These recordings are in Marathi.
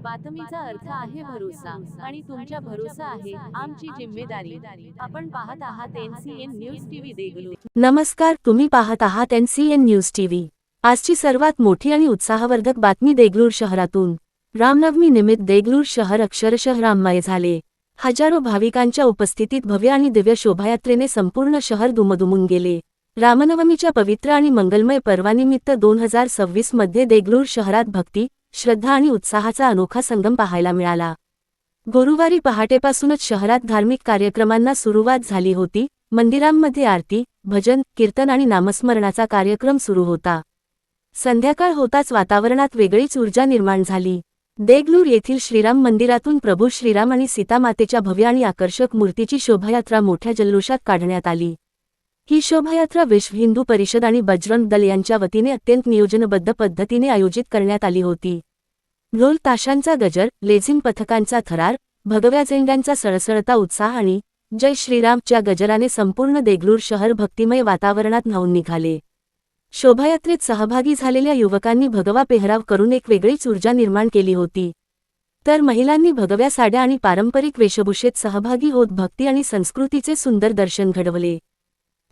बातमीचा अर्थ आहे भरोसा आणि तुमच्या भरोसा आहे आमची जिम्मेदारी। आपण पाहत आहात NCN न्यूज टीव्ही देगलूर। नमस्कार, तुम्ही पाहत आहात NCN न्यूज टीव्ही। आजची सर्वात मोठी आणि उत्साहवर्धक बातमी देगलूर शहरातून। रामनवमी निमित्त देगलूर शहर अक्षरशः राममय झाले। हजारो भाविकांच्या उपस्थितीत भव्य आणि दिव्य शोभायात्रेने संपूर्ण शहर दुमदुमून गेले। रामनवमीच्या पवित्र आणि मंगलमय पर्वानिमित्त 2026 मध्ये देगलूर शहरात भक्ती, श्रद्धा आणि उत्साहाचा अनोखा संगम पाहायला मिळाला। गुरुवारी पहाटेपासूनच शहरात धार्मिक कार्यक्रमांना सुरुवात झाली होती। मंदिरांमध्ये आरती, भजन, कीर्तन आणि नामस्मरणाचा कार्यक्रम सुरू होता। संध्याकाळ होताच वातावरणात वेगळीच ऊर्जा निर्माण झाली। देगलूर येथील श्रीराम मंदिरातून प्रभू श्रीराम आणि सीता मातेच्या भव्य आणि आकर्षक मूर्तीची शोभायात्रा मोठ्या जल्लोषात काढण्यात आली। ही शोभायात्रा विश्व हिंदू परिषद आणि बजरंग दल यांच्या वतीने अत्यंत नियोजनबद्ध पद्धतीने आयोजित करण्यात आली होती। ढोल ताशांचा गजर, लेझिम पथकांचा थरार, भगव्या झेंड्यांचा सळसळता उत्साह आणि जय श्रीरामच्या गजराने संपूर्ण देगलूर शहर भक्तिमय वातावरणात न्हाऊन निघाले। शोभायात्रेत सहभागी झालेल्या युवकांनी भगवा पेहराव करून एक वेगळीच ऊर्जा निर्माण केली होती, तर महिलांनी भगव्या साड्या आणि पारंपरिक वेशभूषेत सहभागी होत भक्ती आणि संस्कृतीचे सुंदर दर्शन घडवले।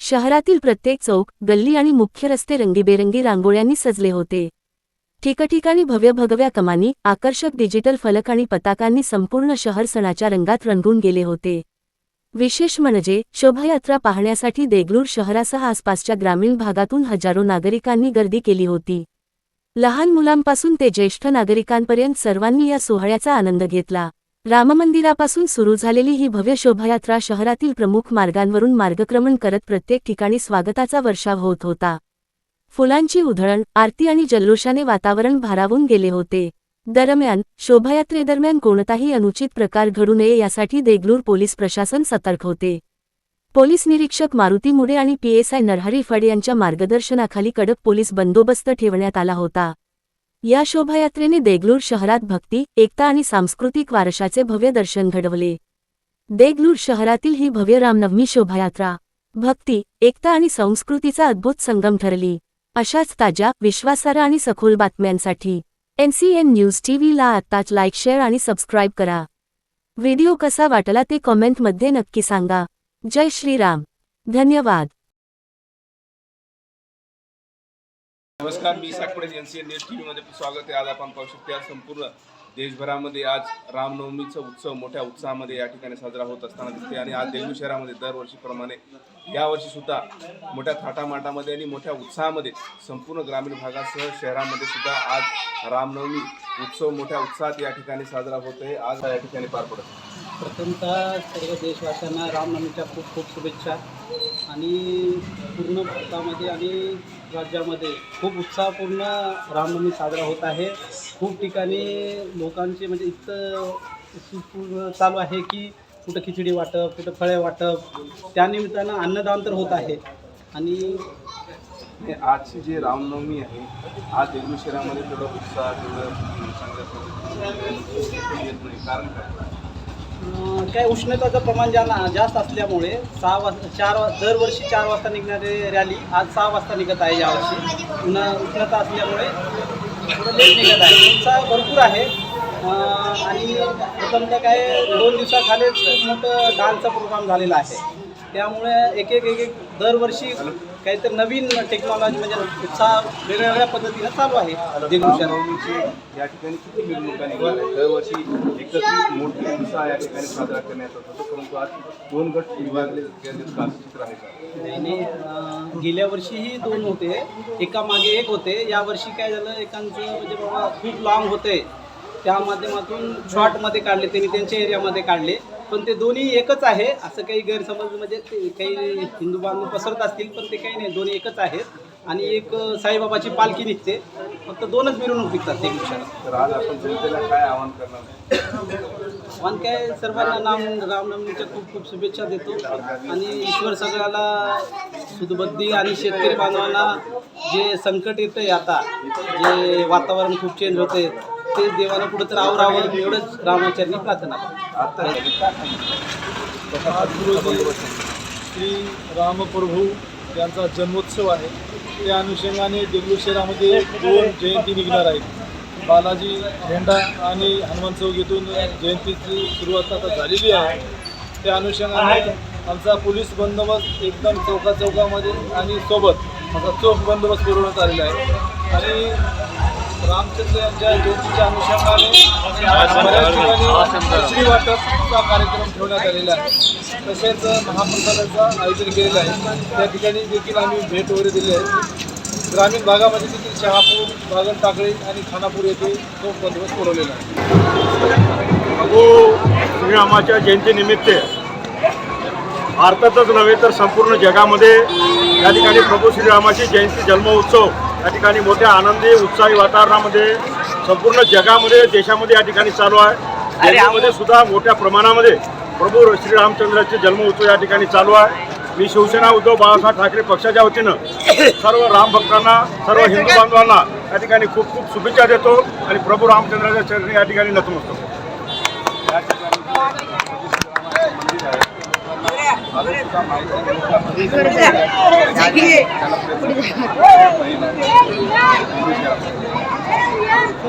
शहरातील प्रत्येक चौक, गल्ली आणि मुख्य रस्ते रंगीबेरंगी रांगोळ्यांनी सजले होते। ठिकठिकाणी भगव्या कमानी, आकर्षक डिजिटल फलक आणि पताकांनी संपूर्ण शहर सणाच्या रंगात रंगून गेले होते। विशेष म्हणजे शोभायात्रा पाहण्यासाठी देगलूर शहरासह आसपासच्या ग्रामीण भागातून हजारो नागरिकांनी गर्दी केली होती। लहान मुलांपासून ते ज्येष्ठ नागरिकांपर्यंत सर्वांनी या सोहळ्याचा आनंद घेतला। राममंदिरापासून सुरू झालेली ही भव्य शोभायात्रा शहरातील प्रमुख मार्गांवरून मार्गक्रमण करत प्रत्येक ठिकाणी स्वागताचा वर्षाव होत होता। फुलांची उधळण, आरती आणि जल्लोषाने वातावरण भारावून गेले होते। दरम्यान शोभायात्रेदरम्यान कोणताही अनुचित प्रकार घडू नये यासाठी देगलूर पोलीस प्रशासन सतर्क होते। पोलीस निरीक्षक मारुती मुडे आणि PSI नरहरी फड यांच्या मार्गदर्शनाखाली कडक पोलीस बंदोबस्त ठेवण्यात आला होता। या शोभायात्रेने देगलूर शहरात भक्ती, एकता आणि सांस्कृतिक वारशाचे भव्य दर्शन घडवले। देगलूर शहरातील ही भव्य रामनवमी शोभायात्रा भक्ती, एकता आणि संस्कृतीचा अद्भुत संगम ठरली। अशाच ताज्या, विश्वासार्ह आणि सखोल बातम्यांसाठी NCN न्यूज टीव्हीला आत्ताच लाईक, शेअर आणि सबस्क्राईब करा। व्हिडिओ कसा वाटला ते कॉमेंटमध्ये नक्की सांगा। जय श्रीराम। धन्यवाद। नमस्कार, मी साकपडे NCN न्यूज टीव्हीमध्ये स्वागत आहे। आज आपण पाहू शकता संपूर्ण देशभरामध्ये आज रामनवमीचा उत्सव मोठ्या उत्साहामध्ये या ठिकाणी साजरा होत असताना दिसते आणि आज देगलूर शहरामध्ये दरवर्षीप्रमाणे यावर्षी सुद्धा मोठ्या थाटामाटामध्ये आणि मोठ्या उत्साहामध्ये संपूर्ण ग्रामीण भागासह शहरामध्ये सुद्धा आज रामनवमी उत्सव मोठ्या उत्साहात या ठिकाणी साजरा होत आहे। आज या ठिकाणी पार पडत आहे। प्रथमतः सर्व देशवासियांना रामनवमीच्या खूप खूप शुभेच्छा। आणि पूर्ण भारतामध्ये आणि राज्यामध्ये खूप उत्साहपूर्ण रामनवमी साजरा होत आहे। खूप ठिकाणी लोकांचे म्हणजे इतकं उत्सुकपूर्ण चालू आहे की कुठं खिचडी वाटप, कुठं फळे वाटप, त्यानिमित्तानं अन्नदान तर होत आहे। आणि आजची जी रामनवमी आहे, आज देगलूर शहरामध्ये थोडं उत्साह कारण काय उष्णताचं प्रमाण जास्त असल्यामुळे 4 वाजता दरवर्षी 4 वाजता निघणारी रॅली आज 6 वाजता निघत आहे। यावर्षी उष्णता असल्यामुळे थोडं लेट निघत आहे। उत्साह भरपूर आहे। आणि प्रथमतः काय 2 दिवसाखालीच खूप मोठं डान्सचा प्रोग्राम झालेला आहे। त्यामुळे एक दरवर्षी काहीतरी नवीन टेक्नॉलॉजी म्हणजे उत्साह वेगवेगळ्या पद्धतीनं चालू आहे। या ठिकाणी किती मिरवणुका निघाल्या आहेत? दरवर्षी एकत्रित मोठी उत्साह या ठिकाणी साजरा करण्यात होतो, परंतु आज 2 गट विभागले चित्र आहे का? आणि गेल्या वर्षीही 2 होते, एकामागे एक होते। यावर्षी काय झालं, एकांचं म्हणजे बाबा खूप लाँग होते, त्या माध्यमातून शॉर्टमध्ये काढले, त्यांनी त्यांच्या एरियामध्ये काढले, पण ते दोन्ही एकच आहे। असं काही गैरसमज म्हणजे ते काही हिंदू बांधव पसरत असतील, पण ते काही नाही, दोन्ही एकच आहेत। आणि एक साईबाबाची पालखी निघते, फक्त 2च मिरवणूक निघतात ते दिवसाला। तर आज आपण जनतेला काय आवाहन करणार? आव्हान काय, सर्वांना रामनवमीच्या खूप खूप शुभेच्छा देतो। आणि ईश्वर सगळ्याला सुदबुद्धी आणि शेतकरी बांधवांना जे संकट येतं आहे, आता जे वातावरण खूप चेंज होते, ते देवाला कुठंतरी आवरावं एवढंच रामाचरणी प्रार्थना करतो। श्री रामप्रभू यांचा जन्मोत्सव आहे, त्या अनुषंगाने देगलूर शहरामध्ये 2 जयंती निघणार आहेत। बालाजी झेंडा आणि हनुमान चौक येथून जयंतीची सुरुवात आता झालेली आहे. त्या अनुषंगाने आमचा पोलीस बंदोबस्त एकदम चौकामध्ये आणि सोबत असा चोख बंदोबस्त पुरवण्यात आलेला आहे. आणि रामचंद्र यांच्या जयंतीच्या अनुषंगाने आज बऱ्याच ठिकाणी श्री वाटपचा कार्यक्रम ठेवण्यात आलेला आहे. तसेच महाप्रसादाचं आयोजन केलेलं आहे. त्या ठिकाणी देखील आम्ही भेट वगैरे दिली आहे. ग्रामीण भागामध्ये देखील शहापूर, बागल टाकळी आणि खानापूर येथे तो बंदोबस्त पुरवलेला आहे. प्रभू श्रीरामाच्या जयंतीनिमित्त भारतातच नव्हे तर संपूर्ण जगामध्ये या ठिकाणी प्रभू श्रीरामाची जयंती जन्मोत्सव या ठिकाणी मोठ्या आनंदी उत्साही वातावरणामध्ये संपूर्ण जगामध्ये देशामध्ये या ठिकाणी चालू आहे. देशामध्ये सुद्धा मोठ्या प्रमाणामध्ये प्रभू श्रीरामचंद्राचे जन्मोत्सव या ठिकाणी चालू आहे. मी शिवसेना उद्धव बाळासाहेब ठाकरे पक्षाच्या वतीनं सर्व राम भक्तांना, सर्व हिंदू बांधवांना या ठिकाणी खूप खूप शुभेच्छा देतो आणि प्रभू रामचंद्राच्या चरणी या ठिकाणी नतमस्तक होतो. या ठिकाणी मंदिर आहे. अजून सुद्धा माहिती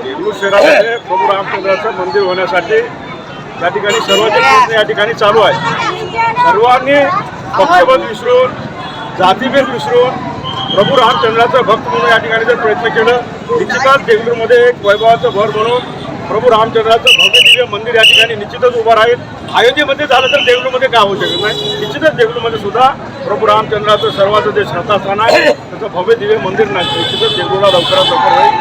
देगलूर शहरामध्ये प्रभू रामचंद्राचं मंदिर होण्यासाठी या ठिकाणी सर्वांचे प्रयत्न या ठिकाणी चालू आहे. सर्वांनी पक्षभेद विसरून, जातीभेद विसरून प्रभू रामचंद्राचं भक्त म्हणून या ठिकाणी जर प्रयत्न केलं, निश्चितच देगलूरमध्ये एक वैभवाचं भर म्हणून प्रभू रामचंद्राचं भव्य दिव्य मंदिर या ठिकाणी निश्चितच उभं राहील. अयोध्येमध्ये झालं तर देगलूरमध्ये का होऊ शकत नाही. निश्चितच देगलूरमध्ये सुद्धा प्रभू रामचंद्राचं सर्वांचं जे श्रद्धास्थान आहे त्याचं भव्य दिव्य मंदिर नाही. निश्चितच देगलूरला लवकरात लवकर होईल.